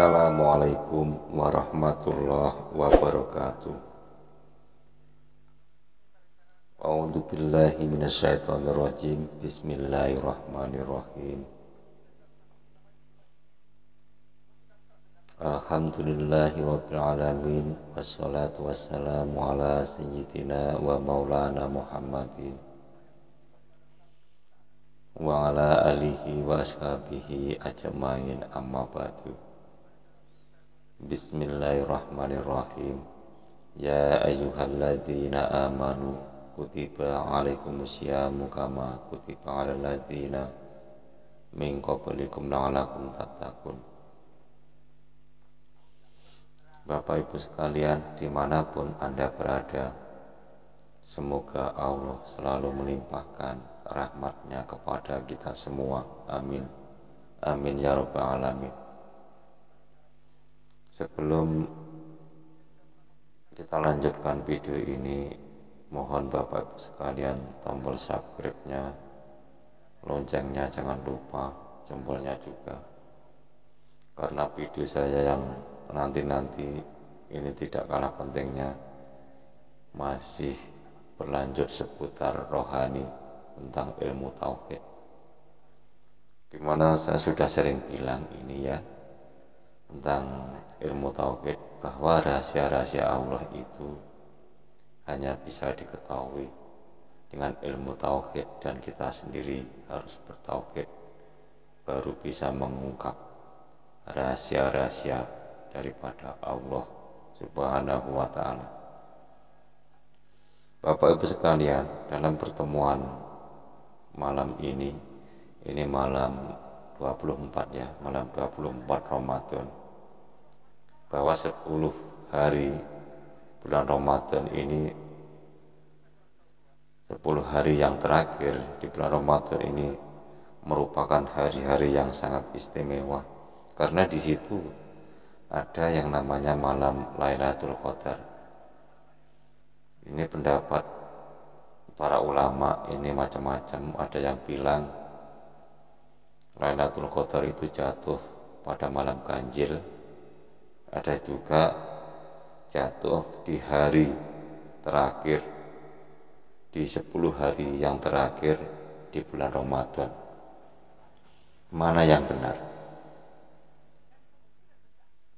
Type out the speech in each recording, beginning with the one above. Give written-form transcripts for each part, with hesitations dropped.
Assalamualaikum warahmatullahi wabarakatuh. A'udzu billahi minasyaitonir rajim. Bismillahirrahmanirrahim. Alhamdulillahi rabbil alamin, wassalatu wassalamu ala sayyidina wa maulana Muhammadin wa ala alihi wa ashabihi ajmain, amma ba'du. Bismillahirrahmanirrahim. Ya ayyuhalladzina amanu kutiba alaikumusyamu kama kutiba alal ladzina min qablikum la'allakum tattaqun. Bapak Ibu sekalian, dimanapun Anda berada, semoga Allah selalu melimpahkan rahmatnya kepada kita semua. Amin. Amin ya rabbal alamin. Sebelum kita lanjutkan video ini, mohon Bapak Ibu sekalian tombol subscribe-nya, loncengnya jangan lupa, jempolnya juga. Karena video saya yang nanti-nanti ini tidak kalah pentingnya, masih berlanjut seputar rohani tentang ilmu tauhid. Dimana saya sudah sering bilang ini ya, tentang ilmu tauhid, bahwa rahasia-rahasia Allah itu hanya bisa diketahui dengan ilmu tauhid, dan kita sendiri harus bertauhid baru bisa mengungkap rahasia-rahasia daripada Allah Subhanahu wa ta'ala. Bapak Ibu sekalian, dalam pertemuan malam ini malam 24 ya, malam 24 Ramadan, bahwa 10 hari bulan Ramadan ini, 10 hari yang terakhir di bulan Ramadan ini merupakan hari-hari yang sangat istimewa, karena di situ ada yang namanya malam Lailatul Qadar. Ini pendapat para ulama ini macam-macam. Ada yang bilang Lailatul Qadar itu jatuh pada malam ganjil, ada juga jatuh di hari terakhir, di 10 hari yang terakhir di bulan Ramadan. Mana yang benar?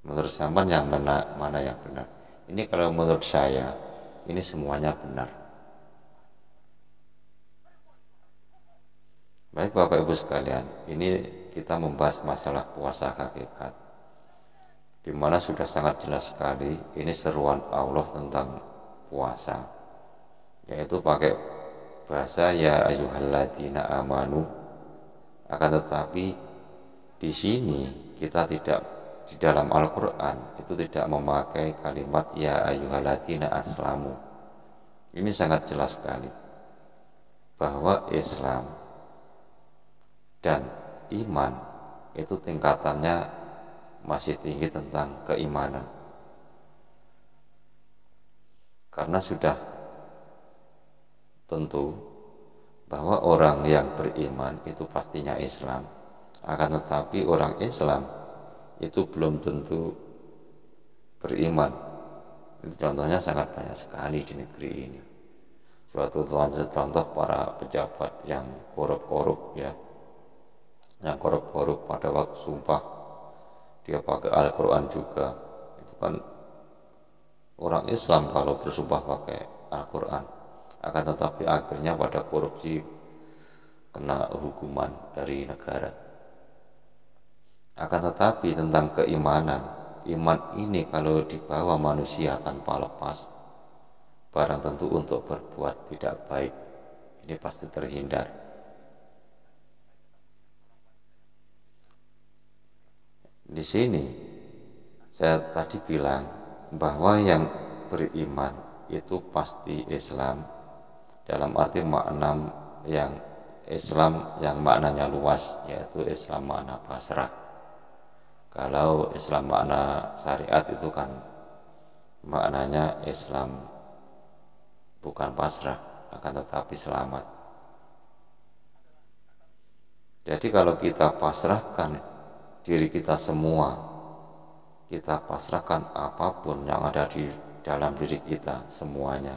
Menurut sampean yang mana yang benar? Ini kalau menurut saya, ini semuanya benar. Baik Bapak Ibu sekalian, ini kita membahas masalah puasa hakikat, di mana sudah sangat jelas sekali ini seruan Allah tentang puasa, yaitu pakai bahasa ya ayyuhalladzina amanu. Akan tetapi di sini kita tidak, di dalam Al-Quran itu tidak memakai kalimat ya ayyuhalladzina aslamu. Ini sangat jelas sekali bahwa Islam dan iman itu tingkatannya masih tinggi tentang keimanan, karena sudah tentu bahwa orang yang beriman itu pastinya Islam. Akan tetapi orang Islam itu belum tentu beriman. Itu contohnya sangat banyak sekali di negeri ini. Suatu contoh para pejabat yang korup-korup ya, yang korup-korup pada waktu sumpah dia pakai Al-Quran juga. Itu kan orang Islam kalau bersumpah pakai Al-Quran, akan tetapi akhirnya pada korupsi, kena hukuman dari negara. Akan tetapi tentang keimanan, iman ini kalau dibawa manusia tanpa lepas, barang tentu untuk berbuat tidak baik ini pasti terhindar. Di sini saya tadi bilang bahwa yang beriman itu pasti Islam, dalam arti makna yang Islam yang maknanya luas, yaitu Islam makna pasrah. Kalau Islam makna syariat itu kan maknanya Islam bukan pasrah, akan tetapi selamat. Jadi kalau kita pasrahkan diri kita semua kita pasrahkan apapun yang ada di dalam diri kita semuanya,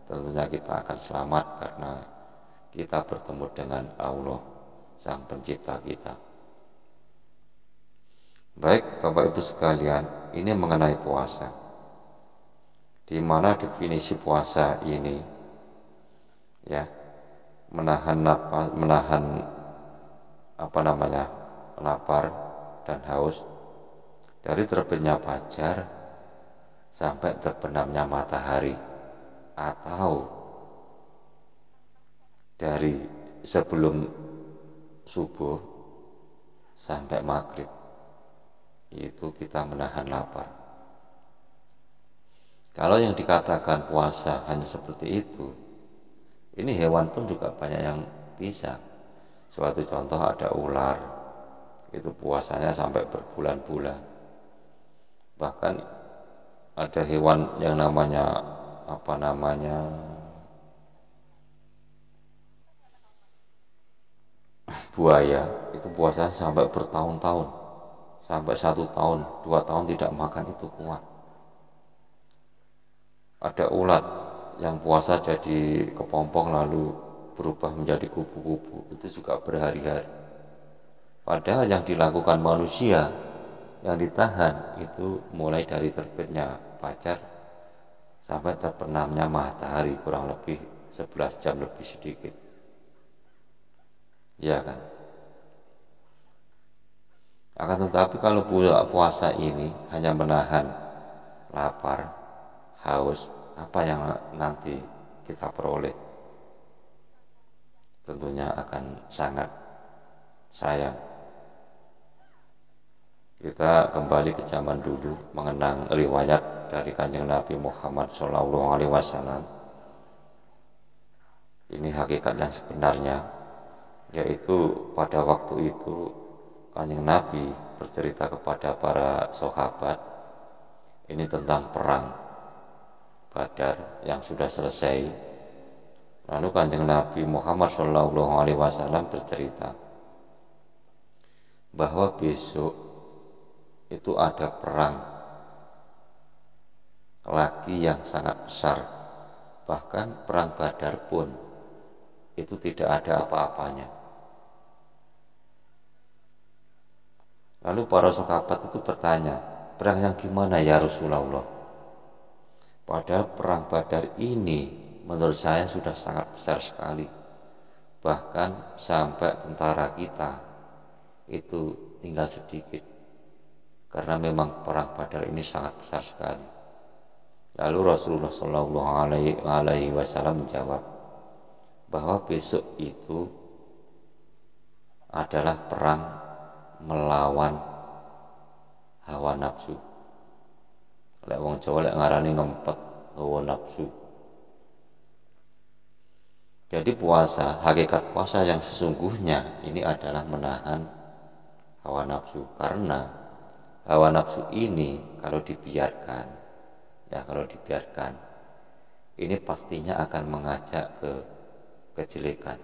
tentunya kita akan selamat karena kita bertemu dengan Allah, Sang Pencipta kita. Baik Bapak Ibu sekalian, ini mengenai puasa, di mana definisi puasa ini ya menahan lapar dan haus dari terbitnya fajar sampai terbenamnya matahari, atau dari sebelum subuh sampai maghrib, itu kita menahan lapar. Kalau yang dikatakan puasa hanya seperti itu, ini hewan pun juga banyak yang bisa. Suatu contoh, ada ular, itu puasanya sampai berbulan-bulan. Bahkan ada hewan yang namanya buaya, itu puasanya sampai bertahun-tahun, sampai 1 tahun, 2 tahun tidak makan, itu kuat. Ada ulat yang puasa jadi kepompong lalu berubah menjadi kupu-kupu, itu juga berhari-hari. Padahal yang dilakukan manusia, yang ditahan itu mulai dari terbitnya fajar sampai terbenamnya matahari, kurang lebih 11 jam lebih sedikit. Ya kan? Akan tetapi kalau puasa ini hanya menahan lapar, haus, apa yang nanti kita peroleh? Tentunya akan sangat sayang. Kita kembali ke zaman dulu, mengenang riwayat dari Kanjeng Nabi Muhammad SAW. Ini hakikat yang sebenarnya, yaitu pada waktu itu Kanjeng Nabi bercerita kepada para sahabat ini tentang perang Badar yang sudah selesai. Lalu Kanjeng Nabi Muhammad SAW bercerita bahwa besok itu ada perang lagi yang sangat besar. Bahkan perang Badar pun itu tidak ada apa-apanya. Lalu para sahabat itu bertanya, perang yang gimana ya Rasulullah? Padahal perang Badar ini menurut saya sudah sangat besar sekali. Bahkan sampai tentara kita itu tinggal sedikit, karena memang perang Badar ini sangat besar sekali. Lalu Rasulullah SAW menjawab bahwa besok itu adalah perang melawan hawa nafsu. Lek wong Jawa lek ngarani ngempet hawa nafsu. Jadi puasa, hakikat puasa yang sesungguhnya ini adalah menahan hawa nafsu, karena hawa nafsu ini kalau dibiarkan ini pastinya akan mengajak ke kejelekan,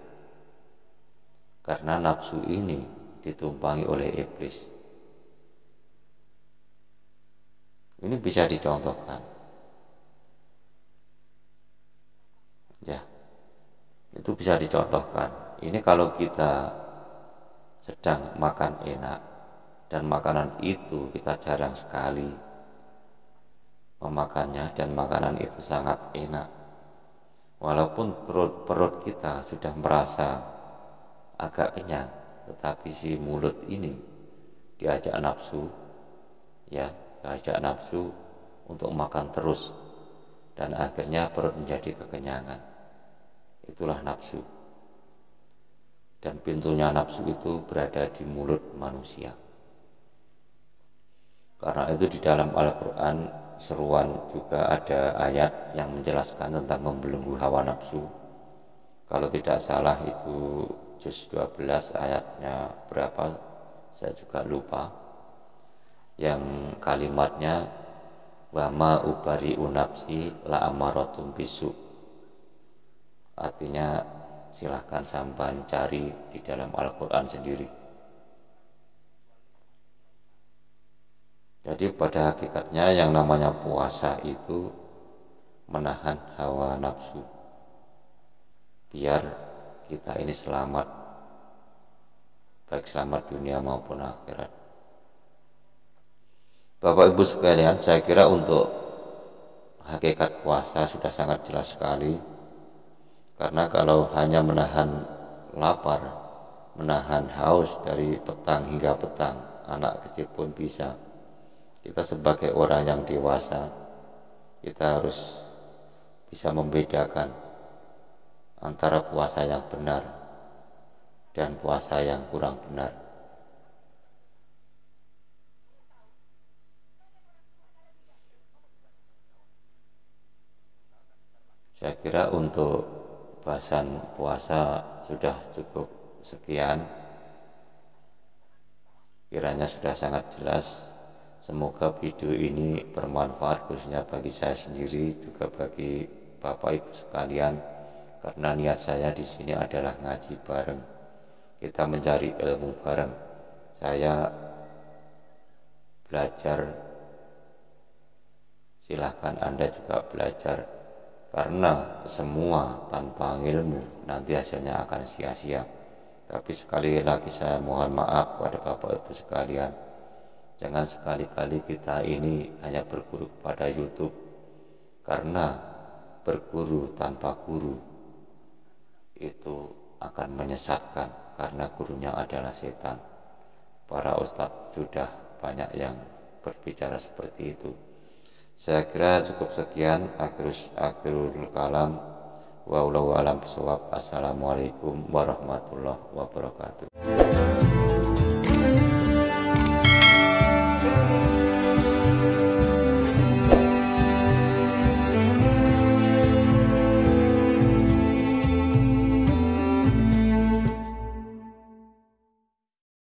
karena nafsu ini ditumpangi oleh iblis. Ini bisa dicontohkan ya, itu bisa dicontohkan. Ini kalau kita sedang makan enak dan makanan itu kita jarang sekali memakannya, dan makanan itu sangat enak, walaupun perut kita sudah merasa agak kenyang, tetapi si mulut ini diajak nafsu untuk makan terus, dan akhirnya perut menjadi kekenyangan. Itulah nafsu, dan pintunya nafsu itu berada di mulut manusia. Karena itu di dalam Al-Quran seruan juga ada ayat yang menjelaskan tentang membelenggu hawa nafsu. Kalau tidak salah itu juz 12 ayatnya berapa saya juga lupa, yang kalimatnya wa ma ubari'u nafsi la amaratum bisu. Artinya silahkan sampai cari di dalam Al-Quran sendiri. Jadi pada hakikatnya yang namanya puasa itu menahan hawa nafsu biar kita ini selamat, baik selamat dunia maupun akhirat. Bapak Ibu sekalian, saya kira untuk hakikat puasa sudah sangat jelas sekali. Karena kalau hanya menahan lapar, menahan haus dari petang hingga petang, anak kecil pun bisa. Kita sebagai orang yang dewasa, kita harus bisa membedakan antara puasa yang benar dan puasa yang kurang benar. Saya kira untuk bahasan puasa sudah cukup sekian. Kiranya sudah sangat jelas. Semoga video ini bermanfaat khususnya bagi saya sendiri, juga bagi Bapak Ibu sekalian. Karena niat saya di sini adalah ngaji bareng. Kita mencari ilmu bareng. Saya belajar, silahkan Anda juga belajar. Karena semua tanpa ilmu nanti hasilnya akan sia-sia. Tapi sekali lagi saya mohon maaf kepada Bapak Ibu sekalian. Jangan sekali-kali kita ini hanya berguru kepada YouTube. Karena berguru tanpa guru itu akan menyesatkan, karena gurunya adalah setan. Para ustadz sudah banyak yang berbicara seperti itu. Saya kira cukup sekian. Akhirul kalam. Wallahu a'lam bishawab. Assalamualaikum warahmatullahi wabarakatuh.